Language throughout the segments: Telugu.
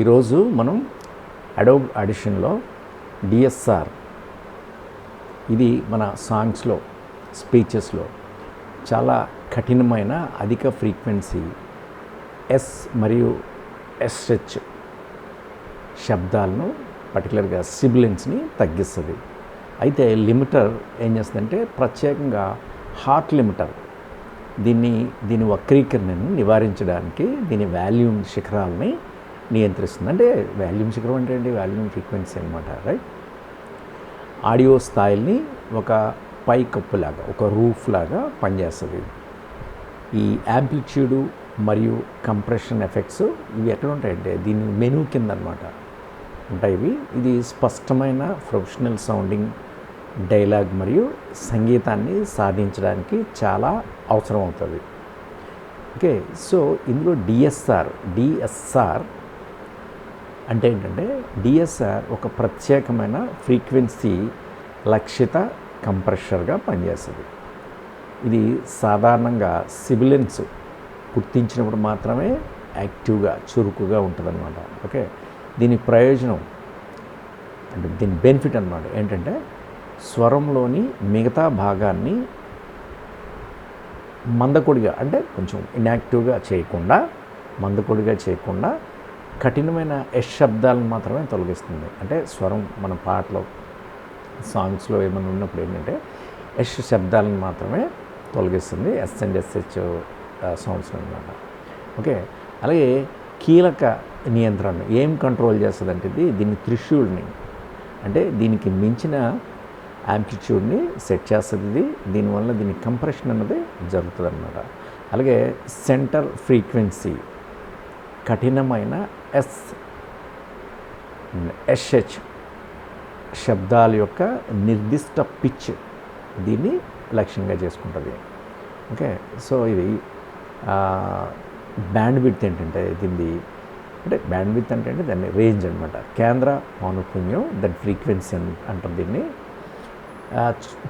ఈరోజు మనం అడోబ్ ఆడిషన్లో డిఎస్ఆర్ ఇది మన సాంగ్స్లో స్పీచెస్లో చాలా కఠినమైన అధిక ఫ్రీక్వెన్సీ ఎస్ మరియు ఎస్హెచ్ శబ్దాలను పర్టికులర్గా సిబిలెన్స్ని తగ్గిస్తుంది. అయితే లిమిటర్ ఏం చేస్తుందంటే ప్రత్యేకంగా హార్ట్ లిమిటర్ దీని వక్రీకరణను నివారించడానికి దీని వాల్యూమ్ శిఖరాలని నియంత్రిస్తుంది. అంటే వాల్యూమ్ శిఖరం అంటే ఏంటి? వాల్యూమ్ ఫ్రీక్వెన్సీ అనమాట, రైట్? ఆడియో స్థాయిల్ని ఒక పై కప్పులాగా, ఒక రూఫ్ లాగా పనిచేస్తుంది. ఈ యాంప్లిట్యూడు మరియు కంప్రెషన్ ఎఫెక్ట్స్ ఇవి ఎక్కడ ఉంటాయంటే దీని మెనూ కింద అనమాట ఉంటాయి. ఇది స్పష్టమైన ప్రొఫెషనల్ సౌండింగ్ డైలాగ్ మరియు సంగీతాన్ని సాధించడానికి చాలా అవసరం అవుతుంది. ఓకే, సో ఇందులో డిఎస్ఆర్ అంటే ఏంటంటే డిఎస్ఆర్ ఒక ప్రత్యేకమైన ఫ్రీక్వెన్సీ లక్షిత కంప్రెషర్గా పనిచేస్తుంది. ఇది సాధారణంగా సిబిలెన్స్ గుర్తించినప్పుడు మాత్రమే యాక్టివ్గా చురుకుగా ఉంటుందన్నమాట. ఓకే, దీని ప్రయోజనం అంటే దీని బెనిఫిట్ అన్నమాట ఏంటంటే స్వరంలోని మిగతా భాగాన్ని మందకొడిగా అంటే కొంచెం ఇన్యాక్టివ్గా చేయకుండా కఠినమైన ఎస్ శబ్దాలను మాత్రమే తొలగిస్తుంది. అంటే స్వరం మన పాటలో సాంగ్స్లో ఏమైనా ఉన్నప్పుడు ఏంటంటే ఎస్ శబ్దాలను మాత్రమే తొలగిస్తుంది, ఎస్ అండ్ ఎస్హెచ్ సౌండ్స్ అనమాట. ఓకే, అలాగే కీలక నియంత్రణ ఏం కంట్రోల్ చేస్తుంది అంటే దీన్ని త్రిశూల్ని అంటే దీనికి మించిన యాంప్లిట్యూడ్ని సెట్ చేస్తుంది. దీనివల్ల దీని కంప్రెషన్ అన్నది జరుగుతుంది అన్నమాట. అలాగే సెంటర్ ఫ్రీక్వెన్సీ కఠినమైన ఎస్హెచ్ శబ్దాల యొక్క నిర్దిష్ట పిచ్ దీన్ని లక్ష్యంగా చేసుకుంటుంది. ఓకే, సో ఇది బ్యాండ్ విడ్త్ ఏంటంటే బ్యాండ్ విడ్త్ అంటే దాన్ని రేంజ్ అనమాట. కేంద్ర పౌనఃపున్యం దాని ఫ్రీక్వెన్సీ అంటారు దీన్ని.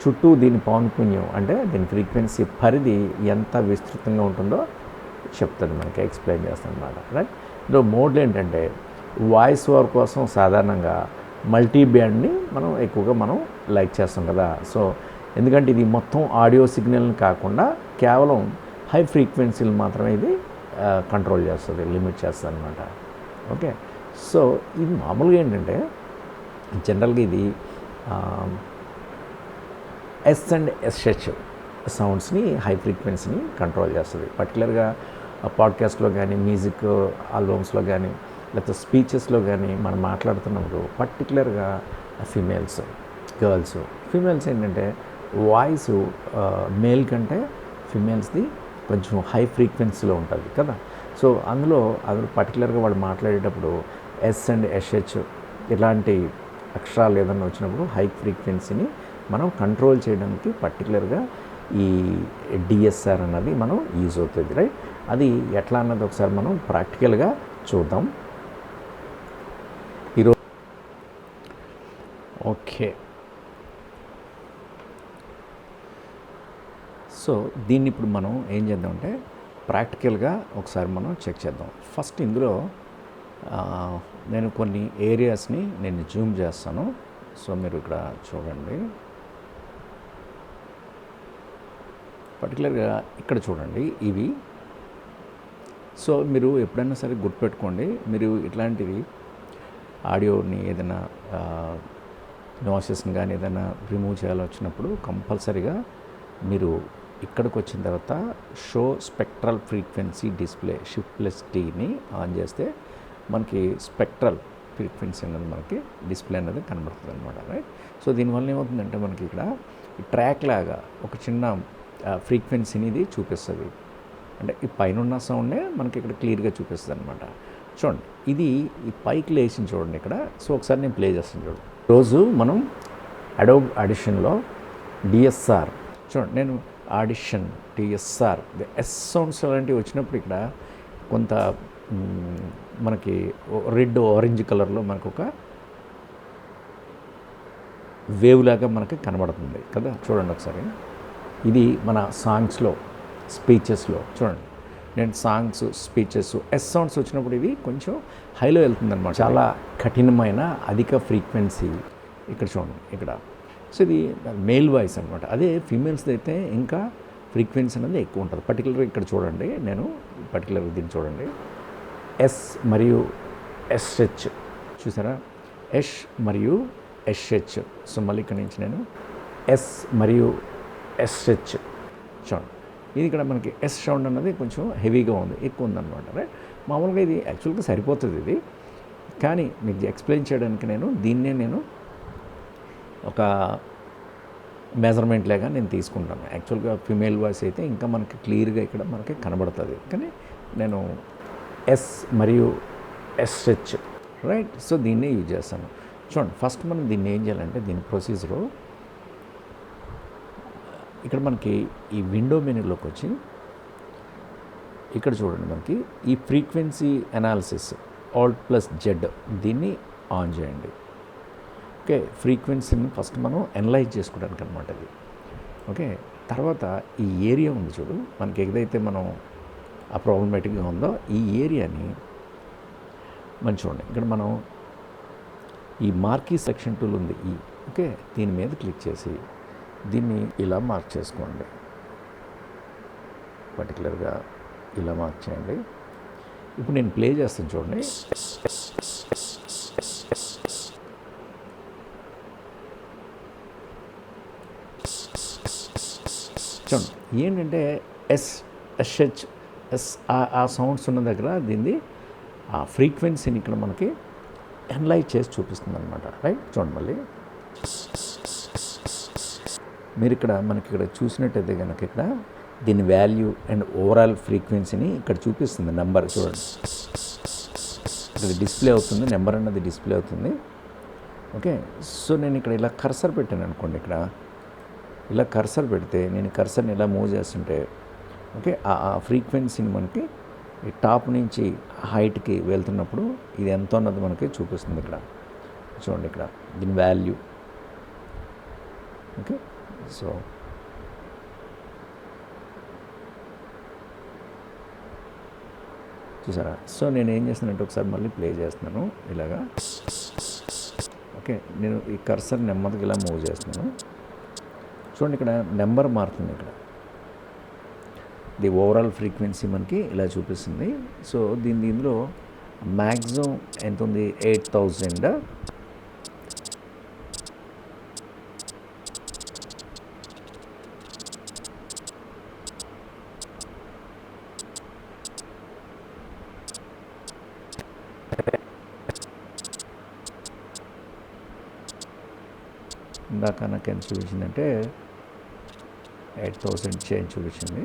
చుట్టూ దీని పౌనఃపున్యం అంటే దీని ఫ్రీక్వెన్సీ పరిధి ఎంత విస్తృతంగా ఉంటుందో చెప్తుంది, మనకి ఎక్స్ప్లెయిన్ చేస్తుంది అనమాట, రైట్? ఇందులో మోడ్లు ఏంటంటే వాయిస్ ఓవర్ కోసం సాధారణంగా మల్టీ బ్యాండ్ని మనం ఎక్కువగా లైక్ చేస్తాం కదా. సో ఎందుకంటే ఇది మొత్తం ఆడియో సిగ్నల్ని కాకుండా కేవలం హై ఫ్రీక్వెన్సీలు మాత్రమే ఇది కంట్రోల్ చేస్తుంది, లిమిట్ చేస్తుంది అనమాట. ఓకే, సో ఇది మామూలుగా ఏంటంటే జనరల్గా ఇది ఎస్ అండ్ ఎస్హెచ్ సౌండ్స్ని హై ఫ్రీక్వెన్సీని కంట్రోల్ చేస్తుంది. పర్టికులర్గా పాడ్కాస్ట్లో కానీ మ్యూజిక్ ఆల్బమ్స్లో కానీ లేకపోతే స్పీచెస్లో కానీ మనం మాట్లాడుతున్నప్పుడు పర్టికులర్గా ఫీమేల్స్ ఏంటంటే వాయిస్ మేల్ కంటే ఫీమేల్స్ది కొంచెం హై ఫ్రీక్వెన్సీలో ఉంటుంది కదా. సో అందులో పర్టికులర్గా వాళ్ళు మాట్లాడేటప్పుడు ఎస్ అండ్ ఎస్హెచ్ ఇలాంటి అక్షరాలు ఏదన్నా వచ్చినప్పుడు హై ఫ్రీక్వెన్సీని మనం కంట్రోల్ చేయడానికి పర్టికులర్గా ఈ డిఎస్ఆర్ అన్నది మనం యూజ్ అవుతుంది, రైట్? అది ఎట్లా అన్నది ఒకసారి మనం ప్రాక్టికల్గా చూద్దాం ఈరోజు. ఓకే, సో దీన్ని ఇప్పుడు మనం ఏం చేద్దామంటే ప్రాక్టికల్గా ఒకసారి మనం చెక్ చేద్దాం. ఫస్ట్ ఇందులో నేను కొన్ని ఏరియాస్ని జూమ్ చేస్తాను. సో మీరు ఇక్కడ చూడండి, పర్టికులర్గా ఇక్కడ చూడండి ఇవి. సో మీరు ఎప్పుడైనా సరే గుర్తుపెట్టుకోండి, మీరు ఇట్లాంటివి ఆడియోని ఏదైనా నాయిసెస్ని కానీ ఏదైనా రిమూవ్ చేయాలి వచ్చినప్పుడు కంపల్సరీగా మీరు ఇక్కడికి వచ్చిన తర్వాత షో స్పెక్ట్రల్ ఫ్రీక్వెన్సీ డిస్ప్లే షిఫ్ట్+Tని ఆన్ చేస్తే మనకి స్పెక్ట్రల్ ఫ్రీక్వెన్సీ అనేది మనకి డిస్ప్లే అనేది కనబడుతుంది అనమాట, రైట్? సో దీనివల్ల ఏమవుతుందంటే మనకి ఇక్కడ ట్రాక్ లాగా ఒక చిన్న ఫ్రీక్వెన్సీని ఇది చూపిస్తుంది. అంటే ఈ పైన ఉన్న సౌండే మనకి ఇక్కడ క్లియర్గా చూపిస్తుంది అనమాట. చూడండి, ఇది ఈ పైకి లేచింది చూడండి ఇక్కడ. సో ఒకసారి నేను ప్లే చేస్తాను చూడండి. రోజు మనం అడోబ్ ఆడిషన్లో డిఎస్ఆర్ చూడండి, నేను ఆడిషన్ డిఎస్ఆర్ ఎస్ సౌండ్స్ అలాంటివి వచ్చినప్పుడు ఇక్కడ కొంత మనకి రెడ్ ఆరెంజ్ కలర్లో మనకు ఒక వేవ్ లాగా మనకి కనబడుతుంది కదా. చూడండి ఒకసారి, ఇది మన సాంగ్స్లో స్పీచెస్లో చూడండి. నేను సాంగ్స్, స్పీచెస్, ఎస్ సౌండ్స్ వచ్చినప్పుడు ఇది కొంచెం హైలో వెళ్తుందన్నమాట. చాలా కఠినమైన అధిక ఫ్రీక్వెన్సీ ఇక్కడ చూడండి ఇక్కడ. సో ఇది మేల్ వాయిస్ అనమాట. అదే ఫీమేల్స్ది అయితే ఇంకా ఫ్రీక్వెన్సీ అనేది ఎక్కువ ఉంటుంది. పర్టికులర్గా ఇక్కడ చూడండి, నేను పర్టికులర్గా దీన్ని చూడండి, ఎస్ మరియు ఎస్హెచ్ చూసారా, ఎష్ మరియు ఎస్హెచ్. సో మళ్ళీ ఇక్కడ నుంచి నేను ఎస్ మరియు ఎస్హెచ్ చూడండి. ఇది ఇక్కడ మనకి ఎస్ సౌండ్ అన్నది కొంచెం హెవీగా ఉంది, ఎక్కువ ఉందన్నమాట. రైట్, మామూలుగా ఇది యాక్చువల్గా సరిపోతుంది ఇది, కానీ మీకు ఎక్స్ప్లెయిన్ చేయడానికి దీన్నే నేను ఒక మెజర్మెంట్ లాగా నేను తీసుకుంటాను. యాక్చువల్గా ఫిమేల్ వాయిస్ అయితే ఇంకా మనకి క్లియర్గా ఇక్కడ మనకి కనబడుతుంది, కానీ నేను ఎస్ మరియు ఎస్హెచ్ రైట్. సో దీన్నే యూజ్ చేస్తాను. చూడండి, ఫస్ట్ మనం దీన్ని ఏం చేయాలంటే దీని ప్రొసీజరు ఇక్కడ మనకి ఈ విండో మెనూలోకి వచ్చి ఇక్కడ చూడండి, మనకి ఈ ఫ్రీక్వెన్సీ అనాలిసిస్ Alt+Z దీన్ని ఆన్ చేయండి. ఓకే, ఫ్రీక్వెన్సీని ఫస్ట్ మనం అనలైజ్ చేసుకోవడానికి అనమాట ఇది. ఓకే, తర్వాత ఈ ఏరియా ఉంది చూడు, మనకి ఏదైతే మనం ఆ ప్రాబ్లమేటిక్గా ఉందో ఈ ఏరియాని మనం చూడండి. ఇక్కడ మనం ఈ మార్కీ సెక్షన్ టూల్ ఉంది ఈ, ఓకే, దీని మీద క్లిక్ చేసి దీన్ని ఇలా మార్క్ చేసుకోండి. పర్టికులర్గా ఇలా మార్క్ చేయండి. ఇప్పుడు నేను ప్లే చేస్తాను చూడండి. చూడండి ఏంటంటే ఎస్హెచ్ ఆ సౌండ్స్ ఉన్న దగ్గర దీన్ని ఆ ఫ్రీక్వెన్సీని ఇక్కడ మనకి అనలైజ్ చేసి చూపిస్తుంది అనమాట. రైట్, చూడండి మళ్ళీ మీరు ఇక్కడ మనకి ఇక్కడ చూసినట్టయితే కనుక ఇక్కడ దీని వాల్యూ అండ్ ఓవరాల్ ఫ్రీక్వెన్సీని ఇక్కడ చూపిస్తుంది. నెంబర్ చూడండి, ఇక్కడ డిస్ప్లే అవుతుంది, నెంబర్ అన్నది డిస్ప్లే అవుతుంది. ఓకే, సో నేను ఇక్కడ ఇలా కర్సర్ పెట్టాను అనుకోండి, ఇక్కడ ఇలా కర్సర్ పెడితే నేను కర్సర్ని ఇలా మూవ్ చేస్తుంటే ఓకే ఆ ఫ్రీక్వెన్సీని మనకి ఈ టాప్ నుంచి హైట్కి వెళ్తున్నప్పుడు ఇది ఎంత ఉన్నది మనకి చూపిస్తుంది. ఇక్కడ చూడండి, ఇక్కడ దీని వాల్యూ. ఓకే, సో చూసారా. సో నేను ఏం చేస్తానంటే ఒకసారి మళ్ళీ ప్లే చేస్తున్నాను ఇలాగా. ఓకే, నేను ఈ కర్సర్ నెమ్మదిగా ఇలా మూవ్ చేస్తున్నాను. చూడండి, ఇక్కడ నెంబర్ మారుతుంది. ఇక్కడ ది ఓవరాల్ ఫ్రీక్వెన్సీ మనకి ఇలా చూపిస్తుంది. సో దీనిలో మ్యాక్సిమం ఎంత ఉంది, 8000. ఇందాక నాకు ఎంత చూపించిందంటే 8000 చేంజ్ చూపించింది.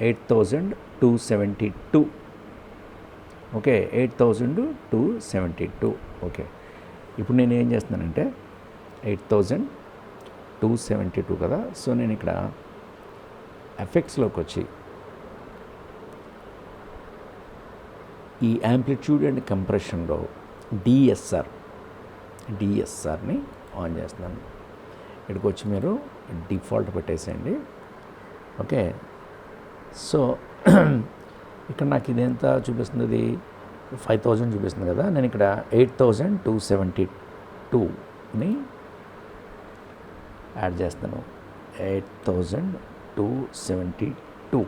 8272. ఓకే, 8272. ఓకే, ఇప్పుడు నేను ఏం చేస్తున్నానంటే 8272 కదా. సో నేను ఇక్కడ ఎఫెక్ట్స్లోకి వచ్చి ఈ యాంప్లిట్యూడ్ అండ్ కంప్రెషన్లో డిఎస్ఆర్ని ఆన్ చేస్తున్నాను. ఇక్కడికి వచ్చి మీరు డిఫాల్ట్ పెట్టేసేయండి. ఓకే, సో ఇక్కడ నాకు ఇది ఎంత చూపిస్తుంది, ఇది 5000 చూపిస్తుంది కదా. నేను ఇక్కడ 8272ని యాడ్ చేస్తాను. 8272.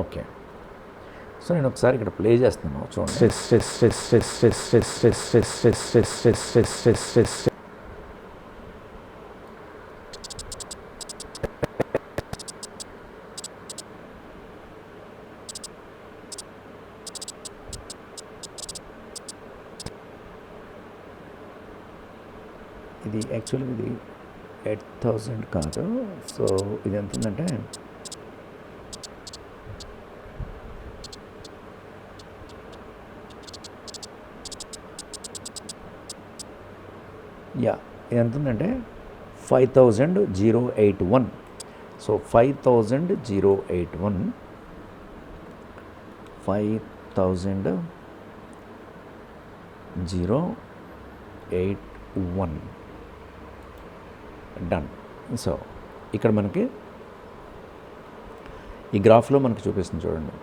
ఓకే, సో నేను ఒకసారి ఇక్కడ ప్లే చేస్తున్నాను చూడండి. ఇది యాక్చువల్గా ఇది 8000 కాదు. సో ఇది ఎంత ఉందంటే ఇది ఎంత ఉందంటే 5081. సో 5081 5081. డన్. సో ఇక్కడ మనకి ఈ గ్రాఫ్లో మనకు చూపిస్తుంది చూడండి.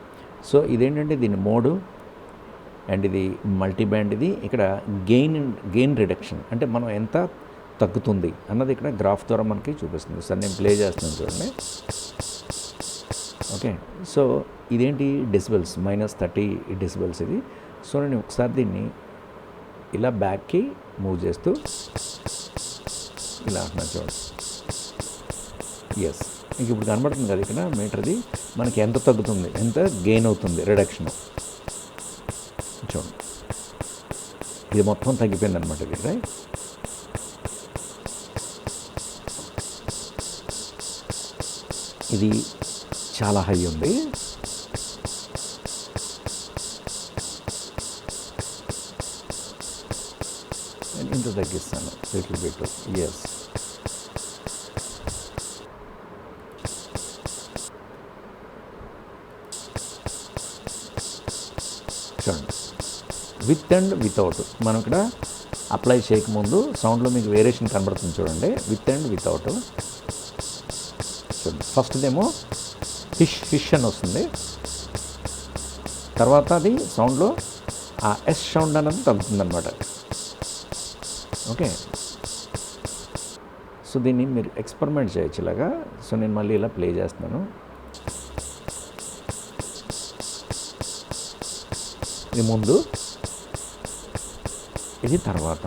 సో ఇదేంటంటే దీని మోడు అండ్ ఇది మల్టీ బ్యాండ్. ఇది ఇక్కడ గెయిన్ రిడక్షన్ అంటే మనం ఎంత తగ్గుతుంది అన్నది ఇక్కడ గ్రాఫ్ ద్వారా మనకి చూపిస్తుంది. సార్ నేను ప్లే చేస్తున్నాను చూడండి. ఓకే, సో ఇదేంటి డెసిబెల్స్, -30 డెసిబెల్స్ ఇది. సో నేను ఒకసారి దీన్ని ఇలా బ్యాక్కి మూవ్ చేస్తూ ఇలా అంటున్నాను చూడండి. ఎస్, మీకు ఇప్పుడు కనబడుతుంది కదా ఇక్కడ మీటర్ది మనకి ఎంత తగ్గుతుంది, ఎంత గెయిన్ అవుతుంది రిడక్షన్ చూడండి. ఇది మొత్తం తగ్గిపోయింది అనమాట ఇది, రైట్? ఇది చాలా హై ఉంది. ఇంత తగ్గిస్తాను లిటిల్ బిట్. ఎస్, చూడండి, విత్ అండ్ వితౌట్. మనం ఇక్కడ అప్లై చేయకముందు సౌండ్లో మీకు వేరియేషన్ కనబడుతుంది చూడండి, విత్ అండ్ వితౌట్. చూడండి, ఫస్ట్దేమో ఫిష్ అని వస్తుంది, తర్వాత అది సౌండ్లో ఆ ఎస్ సౌండ్ అనేది తగ్గుతుంది అనమాట. ఓకే, సో దీన్ని మీరు ఎక్స్పెరిమెంట్ చేయొచ్చు ఇలాగా. సో నేను మళ్ళీ ఇలా ప్లే చేస్తున్నాను. ఇది ముందు, ఇది తర్వాత.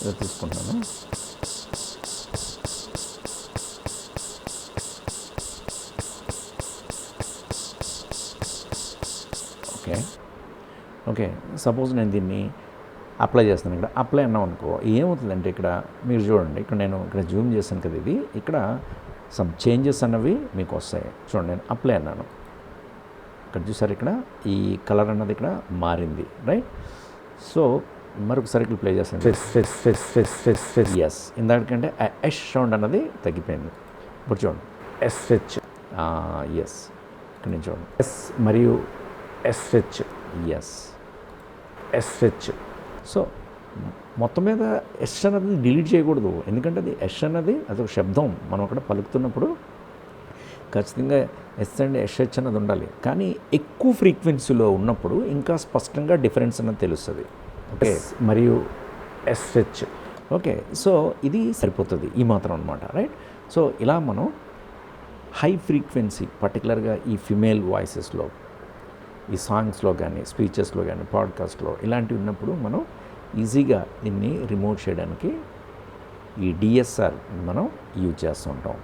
ఇలా తీసుకుంటున్నాను. ఓకే, సపోజ్ నేను దీన్ని అప్లై చేస్తాను. ఇక్కడ అప్లై అన్నాం అనుకో, ఏమవుతుందంటే ఇక్కడ మీరు చూడండి, ఇక్కడ నేను ఇక్కడ జూమ్ చేశాను కదా, ఇది ఇక్కడ సమ్ చేంజెస్ అన్నవి మీకు వస్తాయి. చూడండి, నేను అప్లై అన్నాను, ఇక్కడ చూసారు, ఇక్కడ ఈ కలర్ అన్నది ఇక్కడ మారింది, రైట్? సో మరొకసారి ఇక్కడ ప్లే చేస్తాను. ఎస్, ఇందాకంటే ఎస్ సౌండ్ అన్నది తగ్గిపోయింది. ఇప్పుడు చూడండి, ఎస్హెచ్. ఎస్, ఇక్కడ నేను చూడండి, ఎస్ మరియు ఎస్హెచ్. Yes, SH. సో మొత్తం మీద ఎస్ అన్నది డిలీట్ చేయకూడదు, ఎందుకంటే అది ఎస్ అన్నది అదొక శబ్దం. మనం అక్కడ పలుకుతున్నప్పుడు ఖచ్చితంగా ఎస్ అండ్ ఎస్హెచ్ అన్నది ఉండాలి. కానీ ఎక్కువ ఫ్రీక్వెన్సీలో ఉన్నప్పుడు ఇంకా స్పష్టంగా డిఫరెన్స్ అన్నది తెలుస్తుంది. ఓకే, మరియు ఎస్హెచ్. ఓకే, సో ఇది సరిపోతుంది, ఈ మాత్రం అనమాట, రైట్? సో ఇలా మనం హై ఫ్రీక్వెన్సీ, పర్టికులర్గా ఈ ఫిమేల్ వాయిసెస్లో, ఈ సాంగ్స్లో కానీ, స్పీచెస్లో కానీ, పాడ్కాస్ట్లో ఇలాంటివి ఉన్నప్పుడు మనం ఈజీగా దీన్ని రిమూవ్ చేయడానికి ఈ డిఎస్ఆర్ మనం యూజ్ చేస్తూ ఉంటాం.